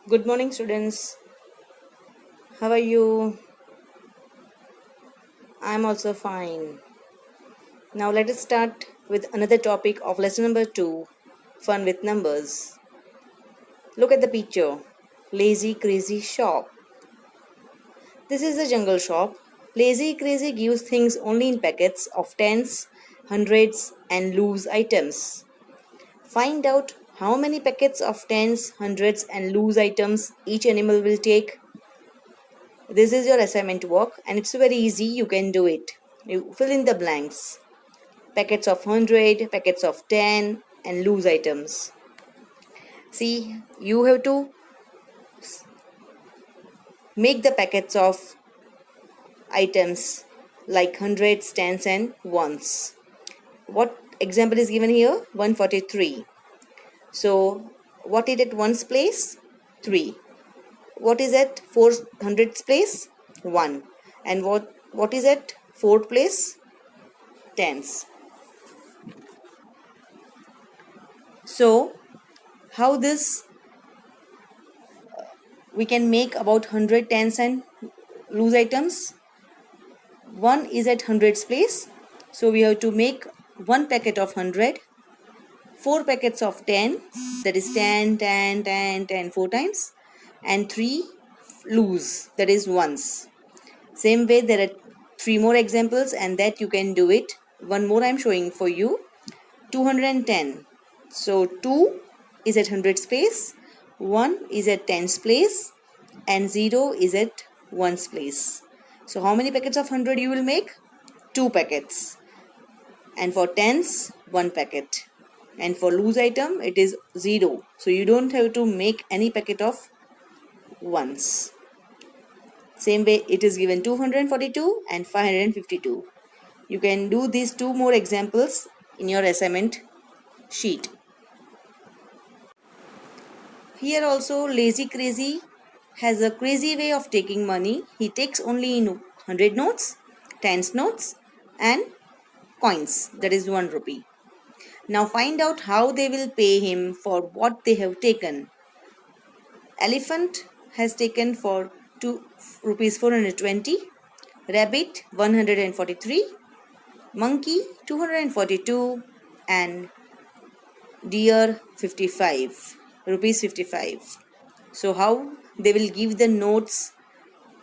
Good morning, students. How are you? I'm also fine. Now, let us start with another topic of lesson number 2, fun with numbers. Look at the picture. Lazy Crazy Shop. This is a jungle shop. Lazy Crazy gives things only in packets of tens, hundreds, and loose items. Find out how many packets of tens, hundreds, and loose items each animal will take. This is your assignment work and it's very easy, you can do it. You fill in the blanks. Packets of 100, packets of 10 and loose items. See, you have to make the packets of items like hundreds, tens and ones. What example is given here? 143. So, what is at ones place? 3. What is at 400s place? 1. And what is at fourth place? Tens. So, how this we can make about 100 tens and loose items? One is at hundreds place. So, we have to make one packet of 100, 4 packets of 10, that is 10, 10, 10, 10, 4 times, and 3 loose, that is ones. Same way, there are 3 more examples and that you can do it. One more I am showing for you. 210. So 2 is at hundreds place, 1 is at tens place, and 0 is at ones place. So how many packets of 100 you will make? 2 packets. And for tens, 1 packet. And for loose item, it is 0. So you don't have to make any packet of ones. Same way, it is given 242 and 552. You can do these 2 more examples in your assignment sheet. Here also Lazy Crazy has a crazy way of taking money. He takes only in 100 notes, tens notes and coins, that is 1 rupee. Now find out how they will pay him for what they have taken. Elephant has taken for 2 rupees 420, rabbit 143, monkey 242 and deer 55 rupees 55. So how they will give the notes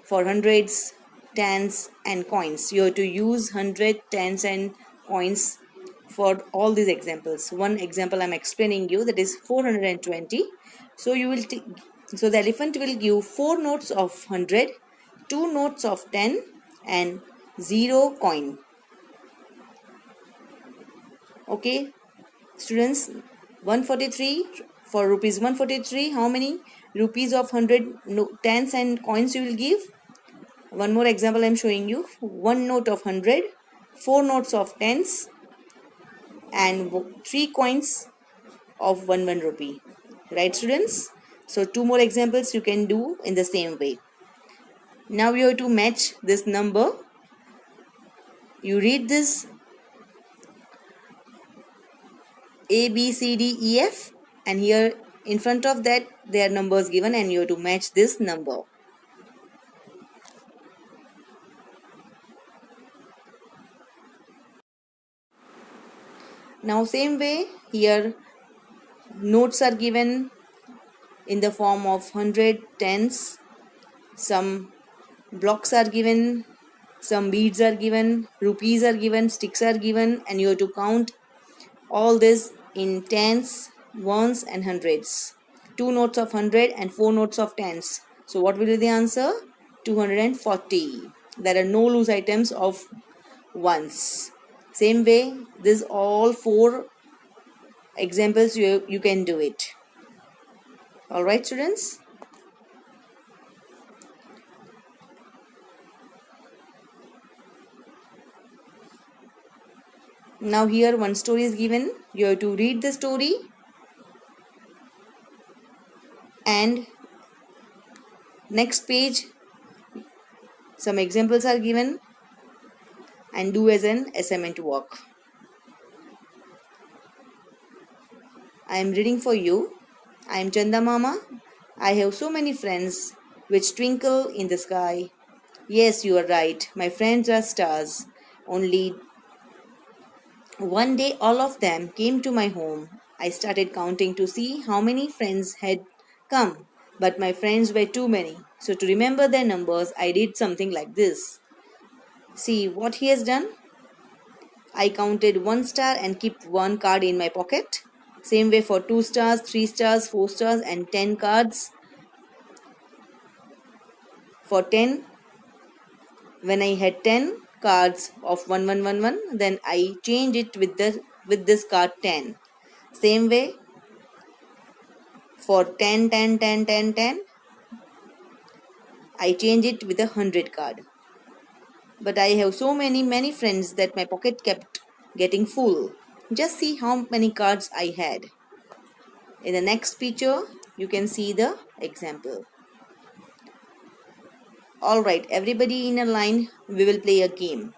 for hundreds, tens and coins? You have to use 100, tens and coins for all these examples. One example I'm explaining you, that is 420. So you will so the elephant will give 4 notes of 100, 2 notes of 10 and 0 coin. Okay, students, 143 for rupees 143, how many rupees of 100 tens and coins you will give? One more example I am showing you. 1 note of 100, 4 notes of tens and 3 coins of 1 rupee. Right, students? So 2 more examples you can do in the same way. Now you have to match this number. You read this A, B, C, D, E, F, and here in front of that there are numbers given and you have to match this number. Now same way, here notes are given in the form of 100 tens, some blocks are given, some beads are given, rupees are given, sticks are given, and you have to count all this in tens, ones and hundreds. 2 notes of 100 and 4 notes of tens. So what will be the answer? 240. There are no loose items of ones. Same way, this all 4 examples you can do it. Alright, students? Now here one story is given. You have to read the story and next page some examples are given and do as an assignment work. I am reading for you. I am Chanda Mama. I have so many friends which twinkle in the sky. Yes, you are right. My friends are stars. Only one day all of them came to my home. I started counting to see how many friends had come, but my friends were too many. So to remember their numbers, I did something like this. See what he has done? I counted 1 star and keep 1 card in my pocket. Same way for 2 stars, 3 stars, 4 stars and 10 cards. For 10, when I had 10 cards of 1111, then I change it with this card 10. Same way for 10, 10, 10, 10, 10, I change it with a 100 card. But I have so many friends that my pocket kept getting full. Just see how many cards I had. In the next picture, you can see the example. Alright, everybody in a line, we will play a game.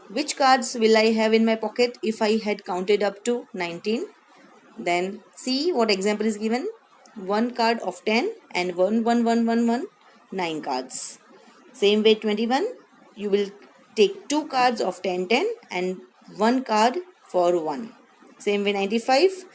Which cards will I have in my pocket if I had counted up to 19? Then see what example is given. 1 card of 10 and 1, 1, 1, 1, 1, 9 cards. Same way 21, you will take 2 cards of 10, 10 and 1 card for 1. Same way 95,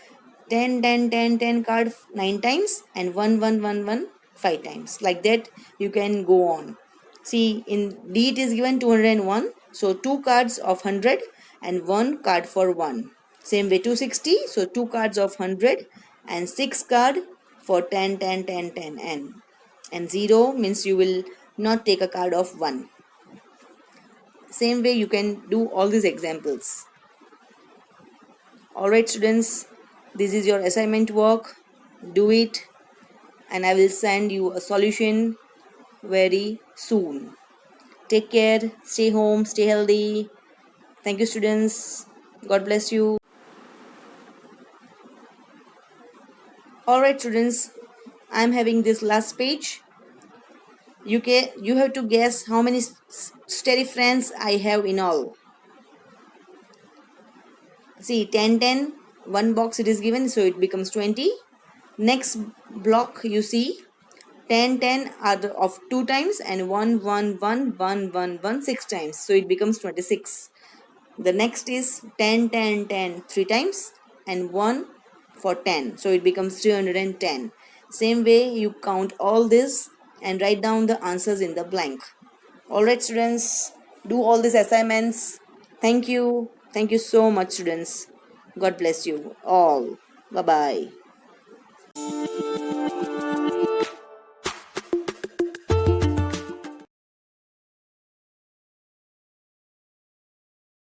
10, 10, 10, 10 card 9 times and 1, 1, 1, 1, 5 times. Like that you can go on. See, in D it is given 201. So 2 cards of 100 and 1 card for 1. Same way 260. So 2 cards of 100 and 6 card for 10, 10, 10, 10 and 0 means you will not take a card of 1. Same way you can do all these examples. Alright students, this is your assignment work. Do it and I will send you a solution very soon. Take care, stay home, stay healthy. Thank you students. God bless you. Alright students, I am having this last page. You have to guess how many steady friends I have in all. See 10, 10, one box it is given, so it becomes 20. Next block you see 10, 10 are of 2 times and 1, 1, 1, 1, 1, 1, 6 times. So it becomes 26. The next is 10, 10, 10 3 times and 1 for 10. So it becomes 310. Same way you count all this and write down the answers in the blank. Alright students, do all these assignments. Thank you. Thank you so much students. God bless you all. Bye-bye.